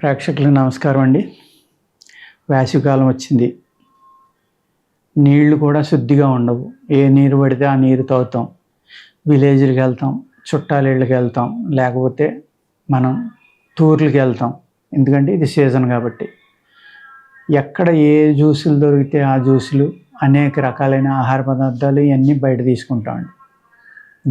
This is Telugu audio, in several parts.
ప్రేక్షకులకు నమస్కారం అండి. వేసవికాలం వచ్చింది. నీళ్లు కూడా శుద్ధిగా ఉండవు. ఏ నీరు పడితే ఆ నీరు తాగుతాం. విలేజ్‌లకి వెళ్తాం, చుట్టాల ఇళ్ళకి వెళ్తాం, లేకపోతే మనం టూర్‌లకి వెళ్తాం. ఎందుకంటే ఇది సీజన్ కాబట్టి. ఎక్కడ ఏ జ్యూసులు దొరికితే ఆ జ్యూసులు, అనేక రకాలైన ఆహార పదార్థాలు ఇవన్నీ బయట తీసుకుంటామండి.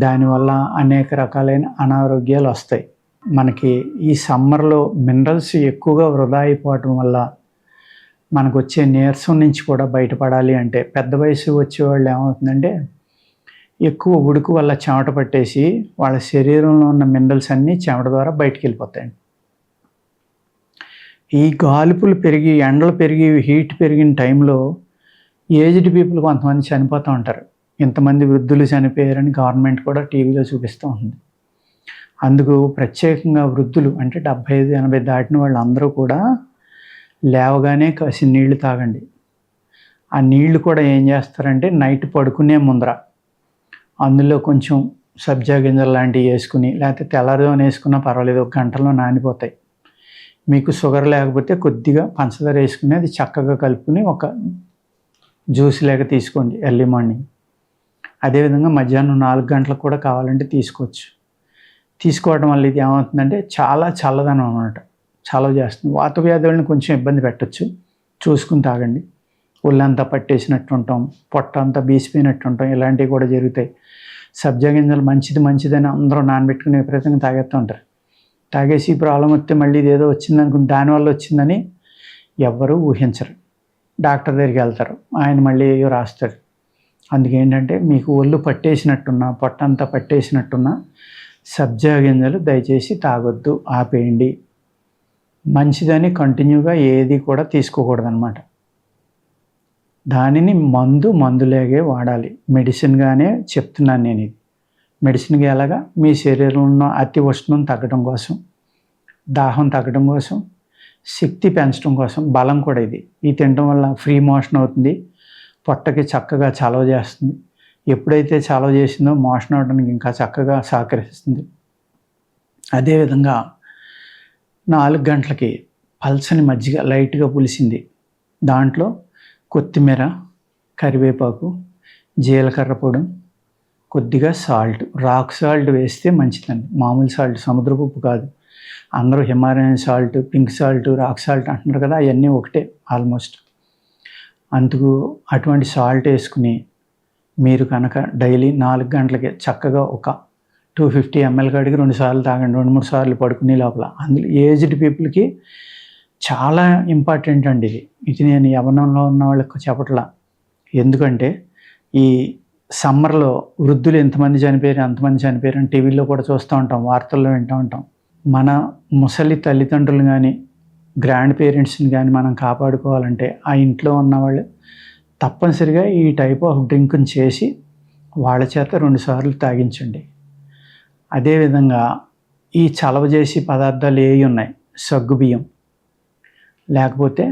దానివల్ల అనేక రకాలైన అనారోగ్యాలు వస్తాయి. మనకి ఈ సమ్మర్‌లో మినరల్స్ ఎక్కువగా వృధా అయిపోవటం వల్ల మనకు వచ్చే నీరసం నుంచి కూడా బయటపడాలి అంటే పెద్ద వయసు వచ్చేవాళ్ళు ఏమవుతుందంటే ఎక్కువ ఉడుకు వల్ల చెమట పట్టేసి వాళ్ళ శరీరంలో ఉన్న మినరల్స్ అన్నీ చెమట ద్వారా బయటికి వెళ్ళిపోతాయండి. ఈ గాలుపులు పెరిగి, ఎండలు పెరిగి, హీట్ పెరిగిన టైంలో ఏజ్డ్ పీపుల్ కొంతమంది చనిపోతూ ఉంటారు. ఇంతమంది వృద్ధులు చనిపోయారని గవర్నమెంట్ కూడా టీవీలో చూపిస్తూ ఉంది. అందుకు ప్రత్యేకంగా వృద్ధులు అంటే 75-80 దాటిన వాళ్ళందరూ కూడా లేవగానే కాసి నీళ్లు తాగండి. ఆ నీళ్లు కూడా ఏం చేస్తారంటే నైట్ పడుకునే ముందర అందులో కొంచెం సబ్జా గింజలు లాంటివి వేసుకుని, లేకపోతే తెల్లవారుజామున వేసుకున్నా పర్వాలేదు, ఒక గంటలో నానిపోతాయి. మీకు షుగర్ లేకపోతే కొద్దిగా పంచదార వేసుకుని అది చక్కగా కలుపుకుని ఒక జ్యూస్ లాగా తీసుకోండి ఎర్లీ మార్నింగ్. అదేవిధంగా మధ్యాహ్నం 4 గంటలకు కూడా కావాలంటే తీసుకోవచ్చు. తీసుకోవడం వల్ల ఇది ఏమవుతుందంటే చాలా చల్లదనం అన్నమాట, చలవ చేస్తుంది. వాత వ్యాధులను కొంచెం ఇబ్బంది పెట్టచ్చు, చూసుకుని తాగండి. ఒళ్ళంతా పట్టేసినట్టు ఉంటాం, పొట్ట అంతా బీసిపోయినట్టు ఉంటాం, ఇలాంటివి కూడా జరుగుతాయి. సబ్జా గింజలు మంచిదని అందరూ నానబెట్టుకుని విపరీతంగా తాగేస్తూ ఉంటారు. తాగేసి ప్రాబ్లం వస్తే మళ్ళీ ఇదేదో వచ్చిందనుకుని దానివల్ల వచ్చిందని ఎవ్వరూ ఊహించరు. డాక్టర్ దగ్గరికి వెళ్తారు, ఆయన మళ్ళీ ఏవో రాస్తాడు. అందుకేంటంటే మీకు ఒళ్ళు పట్టేసినట్టున్నా, పొట్టంతా పట్టేసినట్టున్నా సబ్జా గింజలు దయచేసి తాగొద్దు, ఆపేయండి. మంచిదని కంటిన్యూగా ఏది కూడా తీసుకోకూడదన్నమాట. దానిని మందులాగే వాడాలి. మెడిసిన్గానే చెప్తున్నాను నేను. ఇది మెడిసిన్గా ఎలాగా మీ శరీరంలో అతి ఉష్ణం తగ్గడం కోసం, దాహం తగ్గడం కోసం, శక్తి పెంచడం కోసం, బలం కూడా ఇది తినడం వల్ల ఫ్రీ మోషన్ అవుతుంది, పొట్టకి చక్కగా చలవ చేస్తుంది. ఎప్పుడైతే చలవ చేసిందో మోషన్ అవడానికి ఇంకా చక్కగా సహకరిస్తుంది. అదేవిధంగా 4 గంటలకి పల్చని మజ్జిగ లైట్గా పులిసింది, దాంట్లో కొత్తిమీర, కరివేపాకు, జీలకర్ర పొడి, కొద్దిగా సాల్ట్, రాక్ సాల్ట్ వేస్తే మంచిదండి. మామూలు సాల్ట్, సముద్రపు ఉప్పు కాదు. అందరూ Himalayan salt, pink salt, rock salt అంటున్నారు కదా, అవన్నీ ఒకటే ఆల్మోస్ట్. అందుకు అటువంటి సాల్ట్ వేసుకుని మీరు కనుక డైలీ 4 గంటలకి చక్కగా ఒక 250 ml కాడికి 2 సార్లు తాగండి, 2-3 సార్లు పడుకునే లోపల. అందులో ఏజ్డ్ పీపుల్కి చాలా ఇంపార్టెంట్ అండి ఇది నేను యవ్వనంలో ఉన్న వాళ్ళకి చెప్పట్లా. ఎందుకంటే ఈ సమ్మర్లో వృద్ధులు ఎంతమంది చనిపోయారు, అంతమంది చనిపోయారు అని టీవీలో కూడా చూస్తూ ఉంటాం, వార్తల్లో వింటూ ఉంటాం. మన ముసలి తల్లిదండ్రులు కానీ, గ్రాండ్ పేరెంట్స్ని కానీ మనం కాపాడుకోవాలంటే ఆ ఇంట్లో ఉన్నవాళ్ళు తప్పనిసరిగా ఈ టైప్ ఆఫ్ డ్రింక్ని చేసి వాళ్ళ చేత 2 సార్లు తాగించండి. అదేవిధంగా ఈ చలవ చేసి పదార్థాలు ఏవి ఉన్నాయి, సగ్గుబియ్యం, లేకపోతే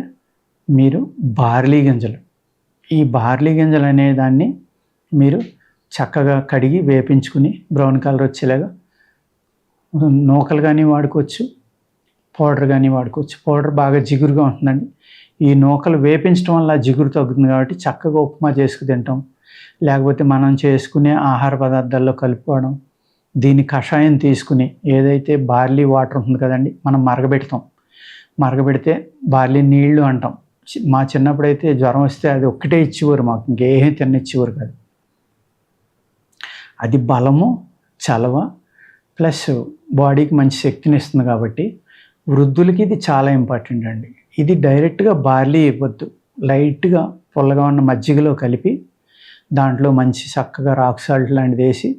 మీరు బార్లీ గింజలు. ఈ బార్లీ గింజలు అనే దాన్ని మీరు చక్కగా కడిగి వేపించుకుని బ్రౌన్ కలర్ వచ్చేలాగా నూకలు కానీ వాడుకోవచ్చు, పౌడర్ కానీ వాడుకోవచ్చు. పౌడర్ బాగా జిగురుగా ఉంటుందండి. ఈ నూకలు వేపించడం వల్ల జిగురు తగ్గుతుంది కాబట్టి చక్కగా ఉప్మా చేసుకు తింటాం, లేకపోతే మనం చేసుకునే ఆహార పదార్థాల్లో కలుపుకోవడం. దీని కషాయం తీసుకుని ఏదైతే బార్లీ వాటర్ ఉంటుంది కదండి, మనం మరగబెడితే బార్లీ నీళ్లు అంటాం. మా చిన్నప్పుడైతే జ్వరం వస్తే అది ఒక్కటే ఇచ్చేవారు మాకు, ఇంకేం తినిచ్చేవారు కాదు. అది బలము, చలవ ప్లస్ బాడీకి మంచి శక్తిని ఇస్తుంది కాబట్టి వృద్ధులకి ఇది చాలా ఇంపార్టెంట్ అండి. ఇది డైరెక్ట్గా బార్లీ ఇవ్వద్దు, లైట్గా పుల్లగా ఉన్న మజ్జిగలో కలిపి దాంట్లో మంచి చక్కగా రాక్ సాల్ట్ లాంటిది వేసి,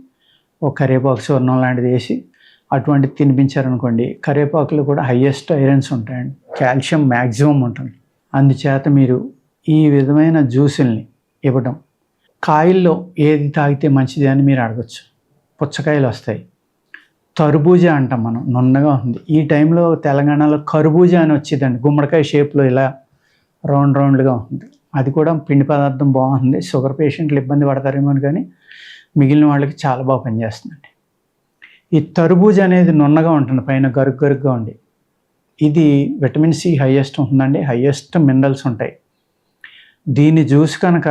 ఒక కరివేపాకు చూర్ణం లాంటిది వేసి అటువంటిది తినిపించారనుకోండి. కరివేపాకులో కూడా హయ్యెస్ట్ ఐరన్స్ ఉంటాయండి, కాల్షియం మ్యాక్సిమం ఉంటుంది. అందుచేత మీరు ఈ విధమైన జ్యూసుల్ని ఇవ్వడం. కాయల్లో ఏది తాగితే మంచిది అని మీరు అడగచ్చు. పుచ్చకాయలు వస్తాయి, తర్బూజా అంటాం మనం, నున్నగా ఉంది. ఈ టైంలో తెలంగాణలో కర్బూజా అని వచ్చేదండి, గుమ్మడికాయ షేప్లో ఇలా రౌండ్గా ఉంటుంది. అది కూడా పిండి పదార్థం బాగుంటుంది. షుగర్ పేషెంట్లు ఇబ్బంది పడతారేమో కానీ మిగిలిన వాళ్ళకి చాలా బాగా పనిచేస్తుందండి. ఈ తర్బూజా అనేది నున్నగా ఉంటుంది, పైన గరుగ్గా ఉండి. ఇది విటమిన్ సి హైయెస్ట్ ఉంటుందండి, హైయెస్ట్ మినరల్స్ ఉంటాయి. దీన్ని జ్యూస్ కనుక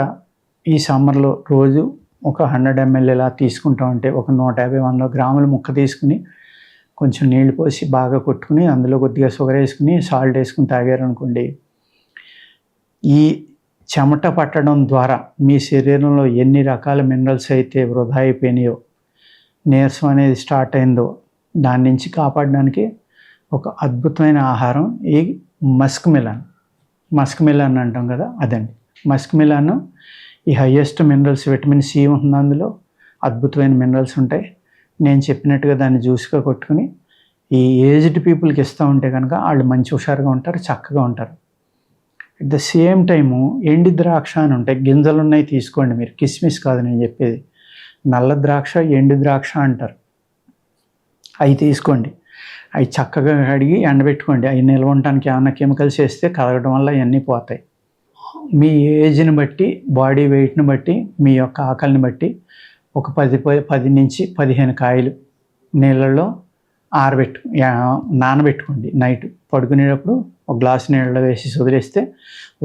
ఈ సమ్మర్లో రోజు ఒక 100 ml ఇలా తీసుకుంటామంటే ఒక 150-100 గ్రాముల ముక్క తీసుకుని కొంచెం నీళ్ళు పోసి బాగా కొట్టుకుని అందులో కొద్దిగా షుగర్ వేసుకుని సాల్ట్ వేసుకుని తాగారనుకోండి, ఈ చెమట పట్టడం ద్వారా మీ శరీరంలో ఎన్ని రకాల మినరల్స్ అయితే వృధా అయిపోయినాయో, నీరసం అనేది స్టార్ట్ అయిందో దాని నుంచి కాపాడడానికి ఒక అద్భుతమైన ఆహారం ఈ మస్క్ మిలన్. మస్క్ మిలన్ అంటాం కదా, అదండి మస్క్ మిలన్. ఈ హయ్యెస్ట్ మినరల్స్ విటమిన్ సి ఉంటుంది, అందులో అద్భుతమైన మినరల్స్ ఉంటాయి. నేను చెప్పినట్టుగా దాన్ని జ్యూస్గా కొట్టుకుని ఈ ఏజ్డ్ పీపుల్కి ఇస్తూ ఉంటే కనుక వాళ్ళు మంచి హుషారుగా ఉంటారు, చక్కగా ఉంటారు. అట్ ద సేమ్ టైము ఎండి ద్రాక్ష అని ఉంటాయి, గింజలు ఉన్నాయి తీసుకోండి మీరు, కిస్మిస్ కాదు నేను చెప్పేది. నల్ల ద్రాక్ష, ఎండు ద్రాక్ష అంటారు. అవి తీసుకోండి, అవి చక్కగా కడిగి ఎండబెట్టుకోండి. అవి నిల్వ ఉండటానికి ఏమైనా కెమికల్స్ వేస్తే కలగడం వల్ల ఇవన్నీ పోతాయి. మీ ఏజ్ని బట్టి, బాడీ వెయిట్ని బట్టి, మీ యొక్క ఆకలిని బట్టి ఒక 10 నుంచి 15 కాయలు నీళ్ళల్లో నానబెట్టుకోండి. నైట్ పడుకునేటప్పుడు ఒక గ్లాసు నీళ్ళలో వేసి వదిలేస్తే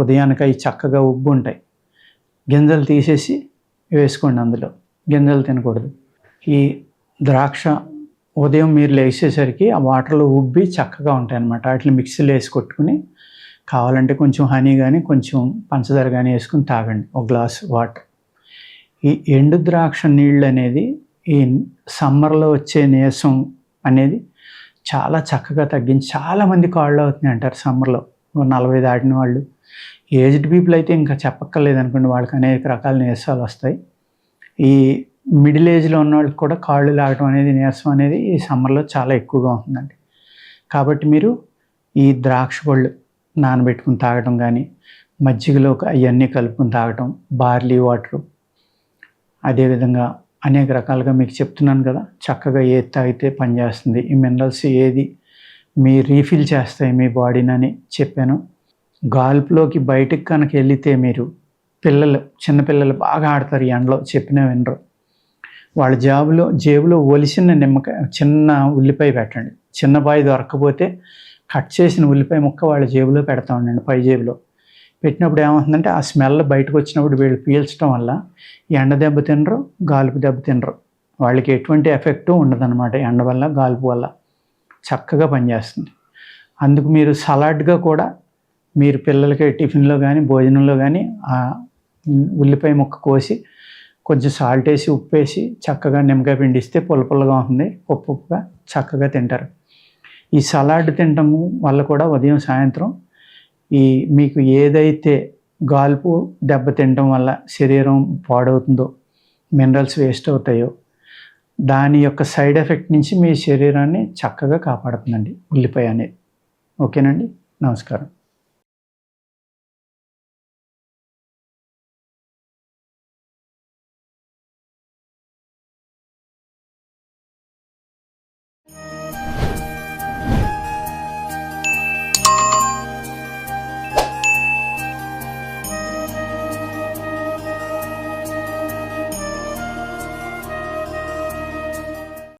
ఉదయానికి అవి చక్కగా ఉబ్బు ఉంటాయి. గింజలు తీసేసి వేసుకోండి, అందులో గింజలు తినకూడదు. ఈ ద్రాక్ష ఉదయం మీరు లేచేసరికి ఆ వాటర్లో ఉబ్బి చక్కగా ఉంటాయి అన్నమాట. వాటిని మిక్సీలో వేసి కొట్టుకుని కావాలంటే కొంచెం హనీ కానీ కొంచెం పంచదార కానీ వేసుకుని తాగండి ఒక గ్లాస్ వాటర్. ఈ ఎండు ద్రాక్ష నీళ్ళు అనేది ఈ సమ్మర్లో వచ్చే నీరసం అనేది చాలా చక్కగా తగ్గించి, చాలామంది కాళ్ళు అవుతున్నాయి అంటారు సమ్మర్లో. 40 దాటిన వాళ్ళు, ఏజ్డ్ పీపుల్ అయితే ఇంకా చెప్పక్కర్లేదు అనుకోండి, వాళ్ళకి అనేక రకాల నీరసాలు వస్తాయి. ఈ మిడిల్ ఏజ్లో ఉన్న వాళ్ళకి కూడా కాళ్ళు లాగడం అనేది, నీరసం అనేది ఈ సమ్మర్లో చాలా ఎక్కువగా ఉంటుందండి. కాబట్టి మీరు ఈ ద్రాక్ష పళ్ళు నానబెట్టుకుని తాగడం కానీ, మజ్జిగలో అవన్నీ కలుపుకొని తాగటం, బార్లీ వాటరు, అదేవిధంగా అనేక రకాలుగా మీకు చెప్తున్నాను కదా, చక్కగా ఏది తాగితే పనిచేస్తుంది, ఈ మినరల్స్ ఏది మీ రీఫిల్ చేస్తాయి మీ బాడీని అని చెప్పాను. గాల్పులోకి బయటకు కనుక వెళితే మీరు చిన్నపిల్లలు బాగా ఆడతారు ఈ ఎండలో, చెప్పినా వినరు. వాళ్ళ జేబులో ఒలిసిన నిమ్మకాయ, చిన్న ఉల్లిపాయ పెట్టండి. చిన్న పాయ దొరకకపోతే కట్ చేసిన ఉల్లిపాయ ముక్క వాళ్ళ జేబులో పెడతా ఉండండి, పై జేబులో పెట్టినప్పుడు ఏమవుతుందంటే ఆ స్మెల్ బయటకు వచ్చినప్పుడు వీళ్ళు పీల్చడం వల్ల ఎండ దెబ్బ తినరు, గాలుపు దెబ్బ తినరు. వాళ్ళకి ఎటువంటి ఎఫెక్టు ఉండదన్నమాట ఎండ వల్ల, గాలుపు వల్ల. చక్కగా పనిచేస్తుంది. అందుకు మీరు సలాడ్గా కూడా మీరు పిల్లలకి టిఫిన్లో కానీ భోజనంలో కానీ ఆ ఉల్లిపాయ ముక్క కోసి కొంచెం సాల్ట్ వేసి, ఉప్పు వేసి చక్కగా నిమ్మకాయ పిండిస్తే పుల్లగా ఉంటుంది, ఉప్పుగా చక్కగా తింటారు. ఈ సలాడ్ తినటం వల్ల కూడా ఉదయం సాయంత్రం మీకు ఏదైతే గాల్పు దెబ్బ తినటం వల్ల శరీరం పాడవుతుందో, మినరల్స్ వేస్ట్ అవుతాయో, దాని యొక్క సైడ్ ఎఫెక్ట్ నుంచి మీ శరీరాన్ని చక్కగా కాపాడుతుందండి ఉల్లిపాయ అనేది. ఓకేనండి, నమస్కారం.